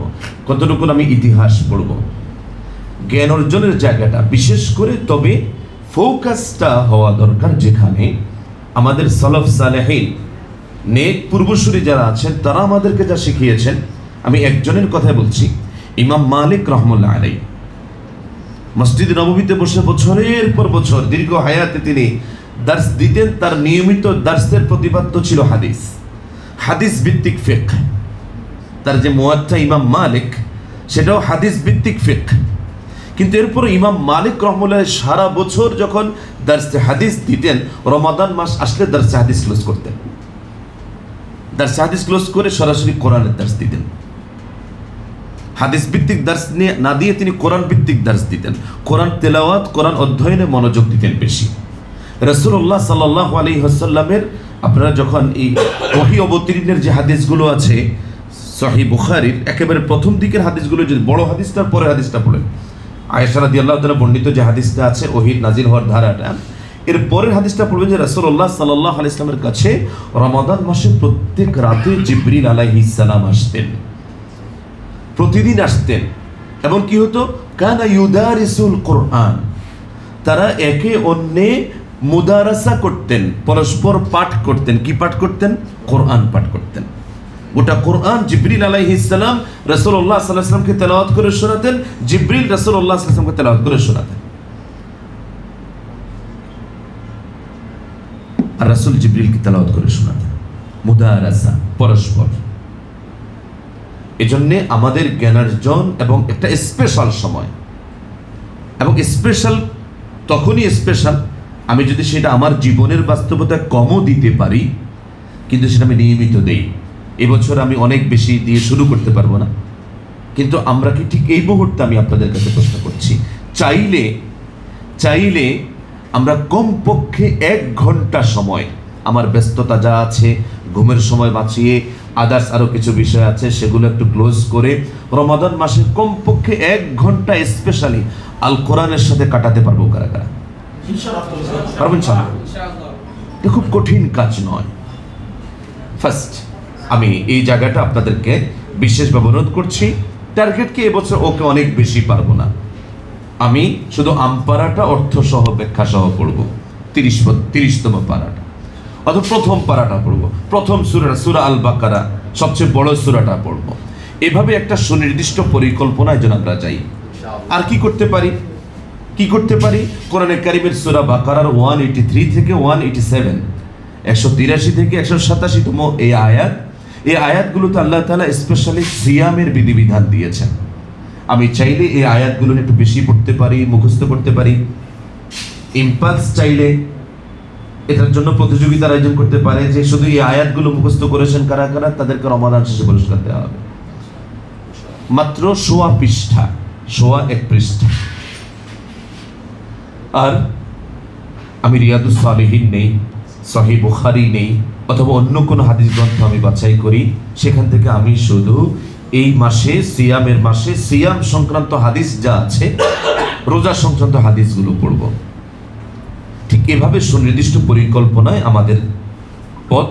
কতটুকুন আমি ইতিহাস পড়ব। জ্ঞান অর্জনের জায়গাটা বিশেষ করে তবে ফোকাসটা হওয়া দরকার, যেখানে আমাদের সালাফ সালেহিন, নেক পূর্বসূরি যারা আছেন, তারা আমাদেরকে যা শিখিয়েছেন। আমি একজনের কথাই বলছি, ইমাম মালিক রহমতুল্লাহ আলাইহি মসজিদ নববীতে বসে বছরের পর বছর দীর্ঘ হায়াতে তিনি দার্স দিতেন। তার নিয়মিত দার্সের প্রতিপাদ্য ছিল হাদিস, হাদিস ভিত্তিক ফিকহ। তার যে মুয়াত্তা ইমাম মালিক, সেটাও হাদিস ভিত্তিক ফিকহ। কিন্তু এরপর ইমাম মালিক রহমতুল্লাহ সারা বছর যখন দার্সে হাদিস দিতেন, রমাদান মাস আসলে দার্সে হাদিস ক্লোজ করতেন। দার্সে হাদিস ক্লোজ করে সরাসরি কোরআনের দার্স দিতেন। হাদিস ভিত্তিক দার্স নিয়ে না দিয়ে তিনি কোরআন ভিত্তিক দার্স দিতেন। কোরআন তেলাওয়াত, কোরআন অধ্যয়নে মনোযোগ দিতেন বেশি। রাসূলুল্লাহ সাল্লাল্লাহু আলাইহি ওয়াসাল্লামের, আপনারা যখন এই ওহী অবতীর্ণের যে হাদিসগুলো আছে সহিহ বুখারীর একেবারে প্রথম দিকের হাদিসগুলো, যদি বড় হাদিসটার পরে হাদিসটা পড়েন, আয়েশা রাদিয়াল্লাহু তাআলা বর্ণিত যে হাদিসটা আছে ওহীর নাজিল হওয়ার ধারাটা, এর পরের হাদিসটা পড়বেন যে রাসূলুল্লাহ সাল্লাল্লাহু আলাইহি ওয়াসাল্লামের কাছে রমাদান মাসে প্রত্যেক রাতে জিবরিল আলাইহিস সালাম আসতেন, প্রতিদিন আসতেন। এবং কি হতো, কানা ইউদারিসুল কোরআন, তারা একে অন্যে মুদারাসা করতেন, পরস্পর পাঠ করতেন। কি পাঠ করতেন? কোরআন পাঠ করতেন। গোটা কোরআন জিবরিল আলাইহিস সালাম রাসূলুল্লাহ সাল্লাল্লাহু আলাইহি ওয়াসাল্লামকে তেলাওয়াত করে শোনাতেন, জিবরিল রাসূলুল্লাহ সাল্লাল্লাহু আলাইহি ওয়াসাল্লামকে তেলাওয়াত করে শোনাতেন, আর রাসূল জিবরিলকে তেলাওয়াত করে শোনাতেন। মুদারাসা, পরস্পর। এজন্যে আমাদের জ্ঞানার্জন এবং একটা স্পেশাল সময়, এবং স্পেশাল তখনই স্পেশাল আমি যদি সেটা আমার জীবনের বাস্তবতায় কমও দিতে পারি, কিন্তু সেটা আমি নিয়মিত দেই। এবছর আমি অনেক বেশি দিয়ে শুরু করতে পারবো না, কিন্তু আমরা কি ঠিক এই মুহূর্তে আমি আপনাদের কাছে প্রশ্ন করছি, চাইলে আমরা কমপক্ষে 1 ঘন্টা সময়, আমার ব্যস্ততা যা আছে, ঘুমের সময় বাঁচিয়ে আদার্স আরও কিছু বিষয় আছে, সেগুলো একটু ক্লোজ করে রমাদান মাসে কমপক্ষে 1 ঘন্টা স্পেশালি আল কোরআনের সাথে কাটাতে পারবো কারা কারা? পারবেন? এটা খুব কঠিন কাজ নয়। ফার্স্ট আমি এই জায়গাটা আপনাদেরকে বিশেষভাবে অনুরোধ করছি, টার্গেটকে এবছর ওকে অনেক বেশি পারবো না, আমি শুধু আমপারাটা অর্থ সহ ব্যাখ্যা সহ পড়বো, 30তম পারাটা, অথবা প্রথম পারাটা পড়বো, প্রথম সূরা আল বাকারা, সবচেয়ে বড় সূরাটা পড়বো। এভাবে একটা সুনির্দিষ্ট পরিকল্পনায় যেন আমরা যাই। আর কি করতে পারি? কোরআনে কারীমের সূরা বাকারার 183 থেকে 187, 183 থেকে 187তম এই আয়াতগুলোতে আল্লাহ তাআলা স্পেশালি সিয়ামের বিধিবিধান দিয়েছেন। আমি চাইলে এই আয়াতগুলো একটু বেশি পড়তে পারি, মুখস্থ করতে পারি। ইম্পালস চাইলে এটার জন্য প্রতিযোগিতার আয়োজন করতে পারে, যে শুধু এই আয়াতগুলো মুখস্থ করেছেন কারা কারা, তাদেরকে রমাদান শেষে পুরস্কার দেওয়া হবে। মাত্র 1 পৃষ্ঠা। আর আমি রিয়াদুস সালিহিন নেই, সহিহ বুখারী নেই, অথবা অন্য কোনো হাদিস গ্রন্থ আমি বাছাই করি, সেখান থেকে আমি শুধু এই মাসে, সিয়ামের মাসে সিয়াম সংক্রান্ত হাদিস যা আছে, রোজা সংক্রান্ত হাদিসগুলো পড়ব। ঠিক এভাবে সুনির্দিষ্ট পরিকল্পনায় আমাদের পথ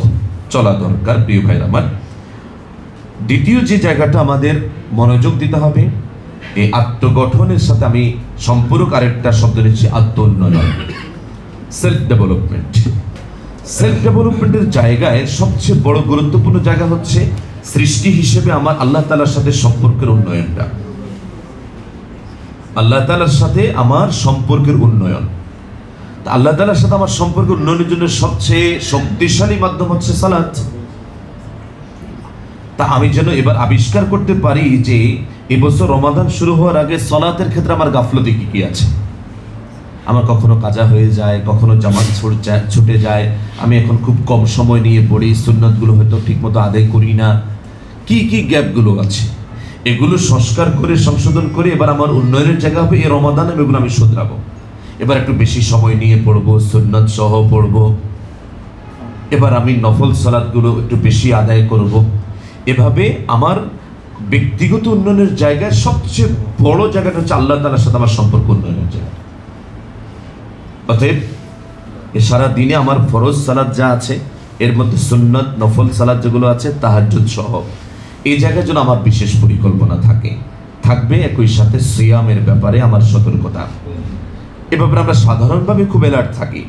চলা দরকার। প্রিয় ভাইরা আমার, দ্বিতীয় যে জায়গাটা আমাদের মনোযোগ দিতে হবে, এই আত্মগঠনের সাথে আমি সম্পূরক আরেকটা শব্দ নিচ্ছি, আত্ম উন্নয়ন, সেলফ ডেভেলপমেন্টের জায়গায় সবচেয়ে বড় গুরুত্বপূর্ণ জায়গা হচ্ছে সৃষ্টি হিসেবে আমার আল্লাহ তাআলার সাথে সম্পর্কের উন্নয়নটা। আল্লাহ তাআলার সাথে আমার সম্পর্কের উন্নয়ন, আল্লাহ তাআলার সাথে আমার সম্পর্কের উন্নয়নের জন্য সবচেয়ে শক্তিশালী মাধ্যম হচ্ছে সালাত। তা আমি যেন এবার আবিষ্কার করতে পারি যে এবছর রমাদান শুরু হওয়ার আগে সালাতের ক্ষেত্রে আমার গাফলতি কি আছে। আমার কখনো কাজা হয়ে যায়, কখনো জামাত ছুটে যায়, আমি এখন খুব কম সময় নিয়ে পড়ি, সুন্নতগুলো হয়তো ঠিকমতো আদায় করি না, কি কি গ্যাপগুলো আছে এগুলো সংস্কার করে সংশোধন করে এবার আমার উন্নয়নের জায়গা হবে এই রমাদান, এগুলো আমি শুধরাবো। এবার একটু বেশি সময় নিয়ে পড়বো, সুন্নত সহ পড়বো, এবার আমি নফল সালাতগুলো একটু বেশি আদায় করব। এভাবে আমার ব্যক্তিগত উন্নয়নের জায়গায় সবচেয়ে বড় জায়গাটা হচ্ছে আল্লাহ তাআলার সাথে আমার সম্পর্ক উন্নয়নের জায়গা। অতএব এ সারা দিনে আমার ফরজ সালাত যা আছে, এর মধ্যে সুন্নত নফল সালাত যেগুলো আছে, তাহাজ্জুদ সহ এই জায়গায় যেন আমার বিশেষ পরিকল্পনা থাকবে। একই সাথে সিয়ামের ব্যাপারে আমার সতর্কতা, এ ব্যাপারে আমরা সাধারণভাবে খুব অ্যালার্ট থাকি।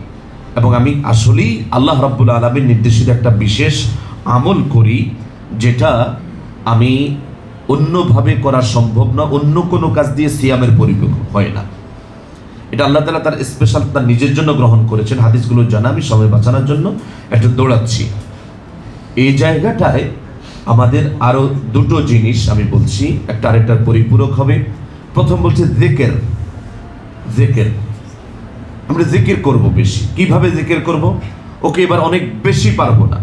এবং আমি আসলেই আল্লাহ রাব্বুল আলামিন নির্দেশিত একটা বিশেষ আমল করি, যেটা আমি অন্যভাবে করা সম্ভব না, অন্য কোনো কাজ দিয়ে সিয়ামের পরিপূর্ণ হয় না। এটা আল্লাহ তাআলা তার স্পেশাল তার নিজের জন্য গ্রহণ করেছেন। হাদিসগুলো জানা, আমি সময় বাঁচানোর জন্য একটু দৌড়াচ্ছি। এই জায়গাটায় আমাদের আরো দুটো জিনিস আমি বলছি, একটা আরেকটার পরিপূরক হবে। প্রথম বলছি জিকির। আমরা জিকির করব বেশি। কিভাবে জিকির করব? ওকে, এবার অনেক বেশি পারবো না,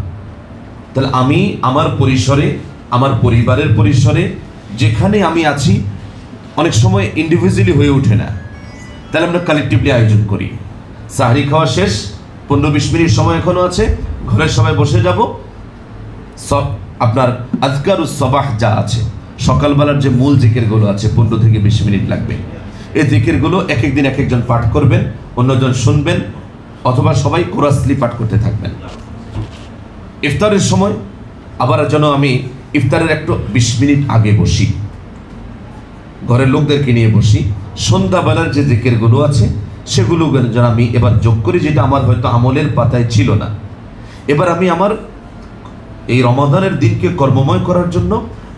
তাহলে আমি আমার পরিসরে, আমার পরিবারের পরিসরে যেখানে আমি আছি, অনেক সময় ইন্ডিভিজুয়ালি হয়ে ওঠে না, তাহলে আমরা কালেকটিভলি আয়োজন করি। সাহরি খাওয়া শেষ, 15-20 মিনিট সময় এখনো আছে, ঘরের সবাই বসে যাব, সব আপনার আজকারুস সাবাহ যা আছে, সকালবেলার যে মূল জিকিরগুলো আছে 15 থেকে 20 মিনিট লাগবে, এই জিকিরগুলো এক একদিন এক একজন পাঠ করবেন, অন্যজন শুনবেন, অথবা সবাই কোরাসলি পাঠ করতে থাকবেন। ইফতারের সময় আবার যেন আমি ইফতারের একটু 20 মিনিট আগে বসি, ঘরের লোকদেরকে নিয়ে বসি। সন্ধ্যাবেলার যে জিকিরগুলো আছে সেগুলো যেন আমি এবার যোগ করি, যেটা আমার হয়তো আমলের পাতায় ছিল না। এবার আমি আমার এই রমাদানের দিনকে কর্মময় করার জন্য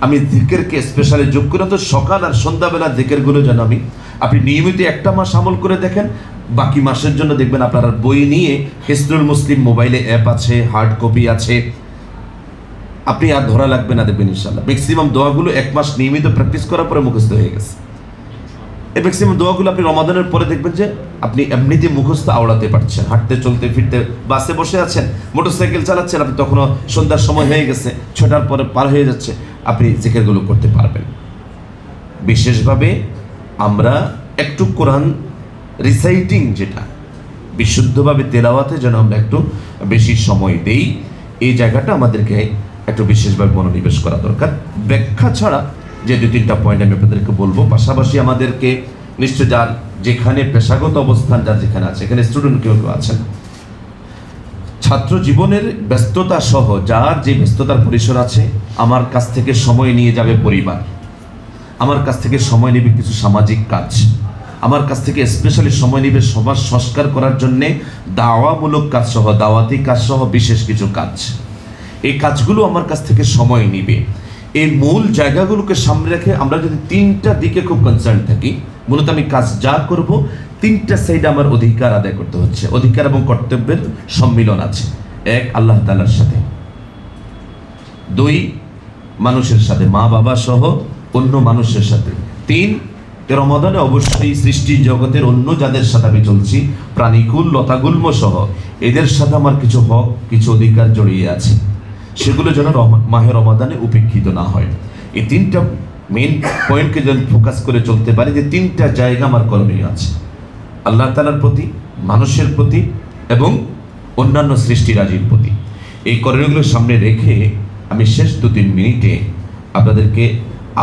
আমি জিকিরকে স্পেশালি যোগ করি। তো সকাল আর সন্ধ্যাবেলার জিকিরগুলো যেন আপনি নিয়মিত একটা মাস আমল করে দেখেন, বাকি মাসের জন্য দেখবেন আপনারা বই নিয়ে হিসনুল মুসলিম মোবাইলে অ্যাপ আছে, হার্ড কপি আছে, আপনি আর ধরা লাগবে না, দেখবেন ইনশাআল্লাহ ম্যাক্সিমাম দোয়াগুলো 1 মাস নিয়মিত প্র্যাকটিস করার পরে মুখস্থ হয়ে গেছে। এই ম্যাক্সিমাম দোয়াগুলো আপনি রমাদানের পরে দেখবেন যে আপনি এমনিতে মুখস্থ আওড়াতে পারছেন, হাঁটতে চলতে ফিরতে, বাসে বসে আছেন, মোটরসাইকেল চালাচ্ছেন, আপনি তখনও সন্ধ্যার সময় হয়ে গেছে, 6টার পরে পার হয়ে যাচ্ছে, আপনি জিকিরগুলো করতে পারবেন। বিশেষভাবে আমরা একটু কোরআন রিসাইটিং, যেটা বিশুদ্ধভাবে তেলাওয়াতে যেন আমরা একটু বেশি সময় দেই, এই জায়গাটা আমাদেরকে একটু বিশেষভাবে মনোনিবেশ করা দরকার। ব্যাখ্যা ছাড়া যে 2-3টা পয়েন্ট আমি আপনাদেরকে বলবো, পাশাপাশি আমাদেরকে নিশ্চয় যার যেখানে পেশাগত অবস্থান, যার যেখানে আছে, এখানে স্টুডেন্ট কেউ আছেন, ছাত্র জীবনের ব্যস্ততা সহ যার যে ব্যস্ততার পরিসর আছে, আমার কাছ থেকে সময় নিয়ে যাবে পরিবার, আমার কাছ থেকে সময় নেবে কিছু সামাজিক কাজ, আমার কাছ থেকে স্পেশালি সময় নেবে সমাজ সংস্কার করার জন্যে দাওয়ামূলক কাজ সহ, দাওয়াতি কাজ সহ বিশেষ কিছু কাজ, এই কাজগুলো আমার কাছ থেকে সময় নিবে। এই মূল জায়গাগুলোকে সামনে রেখে আমরা যদি 3টা দিকে খুব কনসার্ন থাকি, মূলত আমি কাজ যা করব 3টা সাইডে আমার অধিকার আদায় করতে হচ্ছে, অধিকার এবং কর্তব্যের সম্মিলন আছে। 1, আল্লাহ তাআলার সাথে; 2, মানুষের সাথে, মা বাবা সহ অন্য মানুষের সাথে; 3, রমাদানে অবশ্যই সৃষ্টি জগতের অন্য যাদের সাথে আমি চলছি, প্রাণীকুল লতাগুল্ম সহ, এদের সাথে আমার কিছু হক, কিছু অধিকার জড়িয়ে আছে, সেগুলো যেন মাহে রমাদানে উপেক্ষিত না হয়। এই 3টা মেইন পয়েন্টকে যেন ফোকাস করে চলতে পারি, যে 3টা জায়গা আমার করণীয় আছে, আল্লাহ তাআলার প্রতি, মানুষের প্রতি এবং অন্যান্য সৃষ্টিরাজির প্রতি। এই করণীয়গুলো সামনে রেখে আমি শেষ 2-3 মিনিটে আপনাদেরকে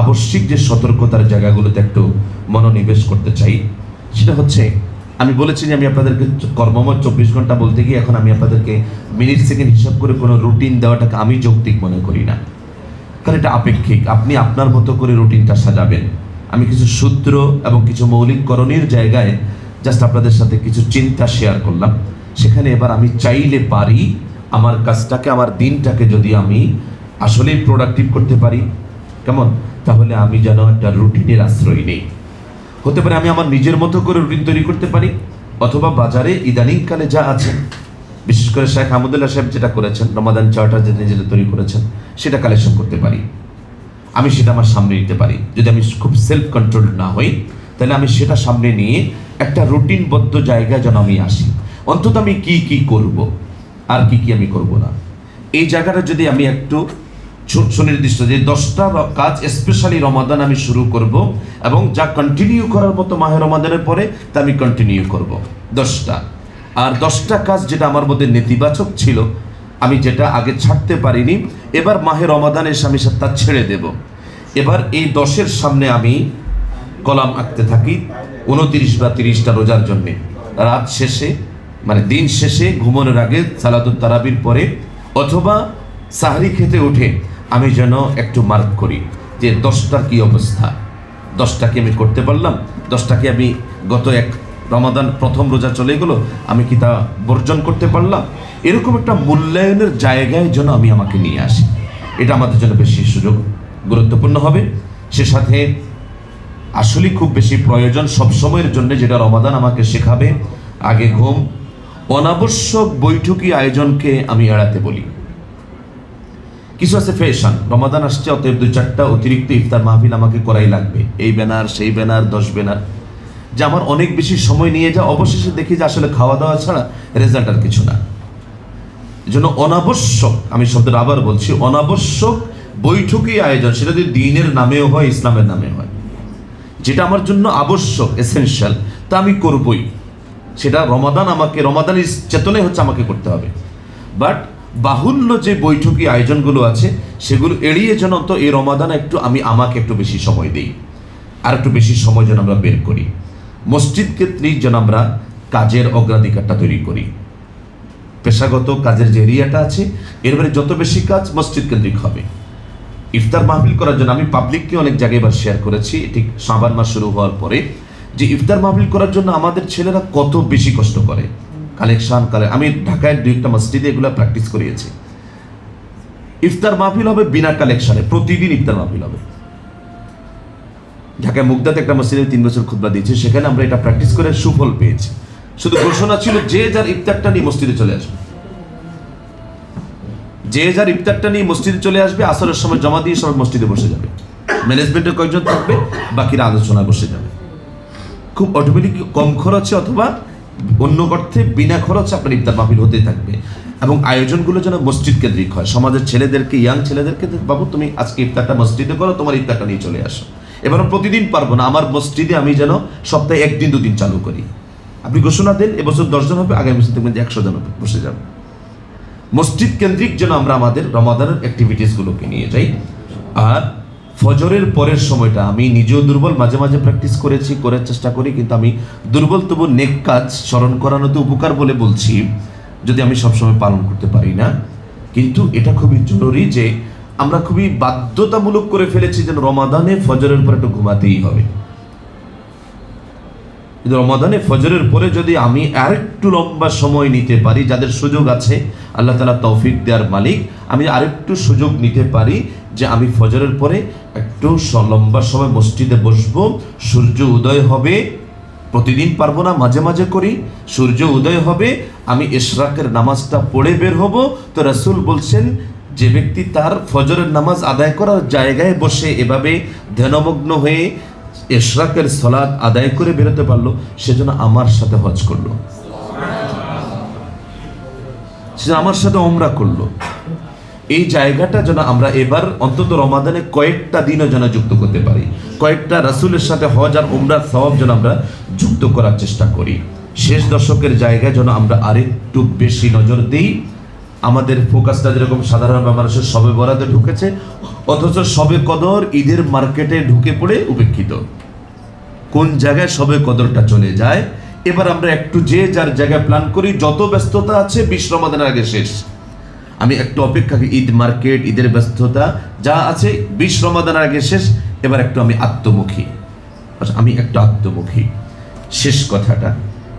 আবশ্যিক যে সতর্কতার জায়গাগুলোতে একটু মনোনিবেশ করতে চাই। সেটা হচ্ছে, আমি বলেছি যে আমি আপনাদেরকে কর্মময় 24 ঘন্টা বলতে গিয়ে এখন আমি আপনাদেরকে মিনিট সেকেন্ড হিসাব করে কোনো রুটিন দেওয়াটাকে আমি যৌক্তিক মনে করি না, কারণ এটা আপেক্ষিক। আপনি আপনার মতো করে রুটিনটা সাজাবেন। আমি কিছু সূত্র এবং কিছু মৌলিক করণীয় জায়গায় জাস্ট আপনাদের সাথে কিছু চিন্তা শেয়ার করলাম। সেখানে এবার আমি চাইলে পারি আমার কাজটাকে, আমার দিনটাকে যদি আমি আসলেই প্রোডাক্টিভ করতে পারি, কেমন, তাহলে আমি যেন একটা রুটিনের আশ্রয় নেই। হতে পারে আমি আমার নিজের মতো করে রুটিন তৈরি করতে পারি, অথবা বাজারে ইদানিংকালে যা আছে, বিশেষ করে শেখ আহমদুল্লাহ সাহেব যেটা করেছেন, রমাদান চার্টার যেটা নিজেরা তৈরি করেছেন, সেটা কালেকশন করতে পারি। আমি সেটা আমার সামনে নিতে পারি। যদি আমি খুব সেলফ কন্ট্রোল না হই, তাহলে আমি সেটা সামনে নিয়ে একটা রুটিনবদ্ধ জায়গায় যেন আমি আসি, অন্তত আমি কি কি করব আর কি কি আমি করব না, এই জায়গাটা যদি আমি একটু সুনির্দিষ্ট যে 10টা কাজ স্পেশালি রমাদান আমি শুরু করব এবং যা কন্টিনিউ করার মতো মাহে রমাদানের পরে তা আমি কন্টিনিউ করব 10টা। আর 10টা কাজ যেটা আমার মধ্যে নেতিবাচক ছিল, আমি যেটা আগে ছাড়তে পারিনি, এবার মাহে রমাদান এসে আমি তা ছেড়ে দেব। এবার এই 10-এর সামনে আমি কলাম আঁকতে থাকি 29 বা 30টা রোজার জন্যে। রাত শেষে মানে দিন শেষে ঘুমানোর আগে সালাতুত তারাবির পরে অথবা সাহরি খেতে উঠে আমি যেন একটু মার্ক করি যে 10টার কি অবস্থা, 10টা কি আমি করতে পারলাম, 10টা কি আমি গত এক রমাদান প্রথম রোজা চলে গেল আমি কি তা বর্জন করতে পারলাম। এরকম একটা মূল্যায়নের জায়গায় যেন আমি আমাকে নিয়ে আসি, এটা আমাদের জন্য বেশি সুযোগ গুরুত্বপূর্ণ হবে। সে সাথে আসলে খুব বেশি প্রয়োজন সবসময়ের জন্য, যেটা রমাদান আমাকে শেখাবে, আগে ঘুম, অনাবশ্যক বৈঠকি আয়োজনকে আমি এড়াতে বলি। কিছু আছে ফ্যাশন, রমাদান আসছে অতএব 2-4টা অতিরিক্ত ইফতার মাহফিল আমাকে করাই লাগবে, এই ব্যানার সেই ব্যানার 10 ব্যানার, যে আমার অনেক বেশি সময় নিয়ে যায়, অবশেষে দেখি যে আসলে খাওয়া দাওয়া ছাড়া রেজাল্ট আর কিছু না। এজন্য অনাবশ্যক, আমি শব্দটা আবার বলছি, অনাবশ্যক বৈঠকি আয়োজন, সেটা যদি দ্বীনের নামেও হয় ইসলামের নামেও হয়, যেটা আমার জন্য আবশ্যক এসেনশিয়াল তা আমি করবই। সেটা রমাদান আমাকে, রমাদানের চেতনায় হচ্ছে আমাকে করতে হবে। বাট বাহুল্য যে বৈঠকি আয়োজনগুলো আছে সেগুলো এড়িয়ে যেন তো এই রমাদানে একটু আমি আমাকে একটু বেশি সময় দিই, আর একটু বেশি সময় যেন আমরা বের করি। মসজিদ কেন্দ্রিক যেন আমরা কাজের অগ্রাধিকারটা তৈরি করি। পেশাগত কাজের যে এরিয়াটা আছে এর বাইরে যত বেশি কাজ মসজিদ কেন্দ্রিক হবে। ইফতার মাহফিল করার জন্য আমি পাবলিককে অনেক জায়গায় এবার শেয়ার করেছি, ঠিক শাবান মাস শুরু হওয়ার পরে, যে ইফতার মাহফিল করার জন্য আমাদের ছেলেরা কত বেশি কষ্ট করে, কালেকশন করে। আমি ঢাকায় 2-1টা মসজিদে এগুলো প্র্যাকটিস করিয়েছি। ইফতার মাহফিল হবে বিনা কালেকশনে, প্রতিদিন ইফতার মাহফিল হবে। ঢাকায় মুগদাতে একটা মসজিদে 3 বছর খুতবা দিয়েছি, সেখানে আমরা এটা প্র্যাকটিস করে সুফল পেয়েছি। শুধু ঘোষণা ছিল যে যার ইফতারটা নিয়ে মসজিদে চলে আসবে, যে যার ইফতারটা নিয়ে মসজিদে চলে আসবে, আসরের সময় জমা দিয়ে সবাই মসজিদে বসে যাবে, ম্যানেজমেন্টের কয়েকজন থাকবে, বাকিরা আলোচনা বসে যাবে। খুব অটোমেটিক কম খরচে অথবা অন্য অর্থে বিনা খরচে আপনার ইফতার মাহফিল হতে থাকবে। এবং আয়োজনগুলো যেন মসজিদ কেন্দ্রিক হয়, সমাজের ছেলেদেরকে, ইয়াং ছেলেদেরকে, বাবু তুমি আজকে ইফতারটা মসজিদে করো, তোমার ইফতারটা নিয়ে চলে আসো। এবার প্রতিদিন পারবো না, আমার মসজিদে আমি যেন সপ্তাহে 1 দিন 2 দিন চালু করি। আপনি ঘোষণা দেন এবছর 10 জন হবে, আগামী বছর দেখবেন যে 100 জন হবে, বসে যাবে। মসজিদ কেন্দ্রিক যেন আমরা আমাদের রমাদানের অ্যাক্টিভিটিসগুলোকে নিয়ে যাই। আর ফজরের পরের সময়টা আমি নিজেও দুর্বল, মাঝে মাঝে প্র্যাকটিস করেছি, করার চেষ্টা করি, কিন্তু আমি দুর্বল, তবু নেক কাজ স্মরণ করানোতে উপকার বলে বলছি, যদি আমি সবসময় পালন করতে পারি না। কিন্তু এটা খুবই জরুরি যে আমরা খুবই বাধ্যতামূলক করে ফেলেছি যেন রমাদানে ফজরের পরে একটু ঘুমাতেই হবে। কিন্তু রমাদানে ফজরের পরে যদি আমি আরেকটু লম্বা সময় নিতে পারি, যাদের সুযোগ আছে, আল্লাহ তাআলা তৌফিক দেওয়ার মালিক, আমি আরেকটু সুযোগ নিতে পারি যে আমি ফজরের পরে একটু লম্বা সময় মসজিদে বসবো, সূর্য উদয় হবে, প্রতিদিন পারবো না, মাঝে মাঝে করি, সূর্য উদয় হবে, আমি ইশরাকের নামাজটা পড়ে বের হব। তো রাসূল বলছেন যে ব্যক্তি তার ফজরের নামাজ আদায় করার জায়গায় বসে এভাবে ধ্যানমগ্ন হয়ে ইশরাকের সালাত আদায় করে বেরোতে পারলো, সেজন্য আমার সাথে হজ করলো, সেজন্য আমার সাথে উমরা করলো। এই জায়গাটা যেন আমরা এবার অন্তত রমাদানে কয়েকটা দিনও যেন যুক্ত করতে পারি, কয়েকটা রাসূলের সাথে হজ আর উমরার সওয়াব যেন আমরা যুক্ত করার চেষ্টা করি। শেষ দশকের জায়গায় যেন আমরা আরেকটু বেশি নজর দিই। আমাদের ফোকাসটা যেরকম সাধারণ মানুষের শবে বরাতে ঢুকেছে, অথচ শবে কদর ঈদের মার্কেটে ঢুকে পড়ে উপেক্ষিত। কোন জায়গায় শবে কদরটা চলে যায়, এবার আমরা একটু যে যার জায়গায় প্ল্যান করি। যত ব্যস্ততা আছে 20 রমাদানের আগে শেষ, আমি একটু অপেক্ষা, ঈদ মার্কেট, ঈদের ব্যস্ততা যা আছে 20 রমাদানের আগে শেষ। এবার একটু আমি আত্মমুখী, আমি একটু আত্মমুখী। শেষ কথাটা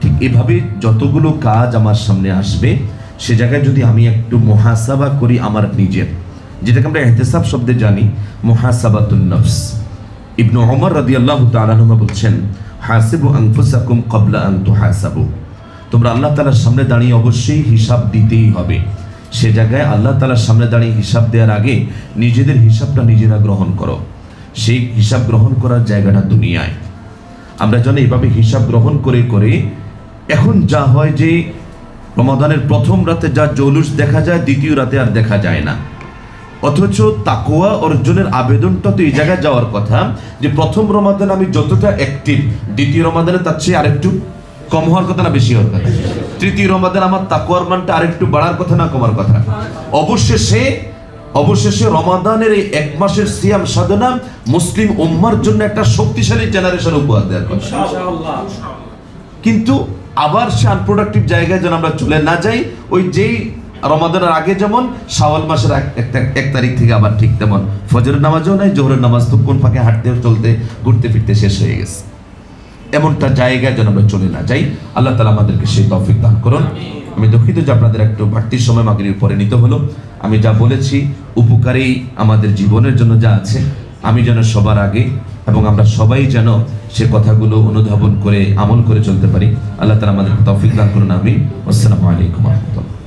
ঠিক এভাবে যতগুলো কাজ আমার সামনে আসবে, সে জায়গায় যদি আমি একটু মুহাসাবা করি আমার নিজের, যেটাকে আমরা ইহতিসাব শব্দে জানি, মুহাসাবাতুন নফস। ইবনে ওমর রাদিয়াল্লাহু তাআলা আনহু বলছেন, হাসিবু আনফুসাকুম ক্বাবলা আন তুহাসাবু, তোমরা আল্লাহ তাআলার সামনে দাঁড়িয়ে অবশ্যই হিসাব দিতেই হবে। সে জায়গায় আল্লাহ তাআলার সামনে দাঁড়িয়ে হিসাব দেওয়ার আগে নিজেদের হিসাবটা নিজেরা গ্রহণ করো। সেই হিসাব গ্রহণ করার জায়গাটা দুনিয়ায়। আমরা যেন এইভাবে হিসাব গ্রহণ করে করে, এখন যা হয় যে রমাদানের প্রথম রাতে যা জৌলুস দেখা যায় দ্বিতীয় রাতে আর দেখা যায় না, অথচ তাকওয়া অর্জনের আবেদনটা তো এই জায়গায় যাওয়ার কথা যে প্রথম রমাদান আমি যতটা অ্যাক্টিভ, দ্বিতীয় রমাদানে তার চেয়ে আরেকটু কম হওয়ার কথা না বেশি হওয়ার কথা, তৃতীয় রমাদান আমার তাকওয়ার মানটা আরেকটু বাড়ার কথা না কমার কথা। অবশেষে রমাদানের এই এক মাসের সিয়াম সাধনা মুসলিম উম্মার জন্য একটা শক্তিশালী জেনারেশন উপহার দেওয়ার কথা। কিন্তু আবার সে আনপ্রোডাক্টিভ জায়গায় যেন আমরা চলে না যাই, ওই যেই রমাদানের আগে যেমন শাওয়াল মাসের 1 তারিখ থেকে আবার ঠিক তেমন ফজরের নামাজও নাই, জোহরের নামাজ তো কোন ফাঁকে হাঁটতে চলতে ঘুরতে ফিরতে শেষ হয়ে গেছে, এমনটা জায়গায় যেন আমরা চলে না যাই। আল্লাহ তাআলা আমাদেরকে সেই তৌফিক দান করুন। আমি দুঃখিত যে আপনাদের একটু বাড়তি সময় মাগরিবের পরে নিতে হলো। আমি যা বলেছি উপকারী আমাদের জীবনের জন্য যা আছে, আমি যেন সবার আগে এবং আমরা সবাই যেন সে কথাগুলো অনুধাবন করে আমল করে চলতে পারি। আল্লাহ তাআলা আমাদেরকে তৌফিক দান করুন। আমিন। আসসালামু আলাইকুম ওয়া রাহমাতুল্লাহ।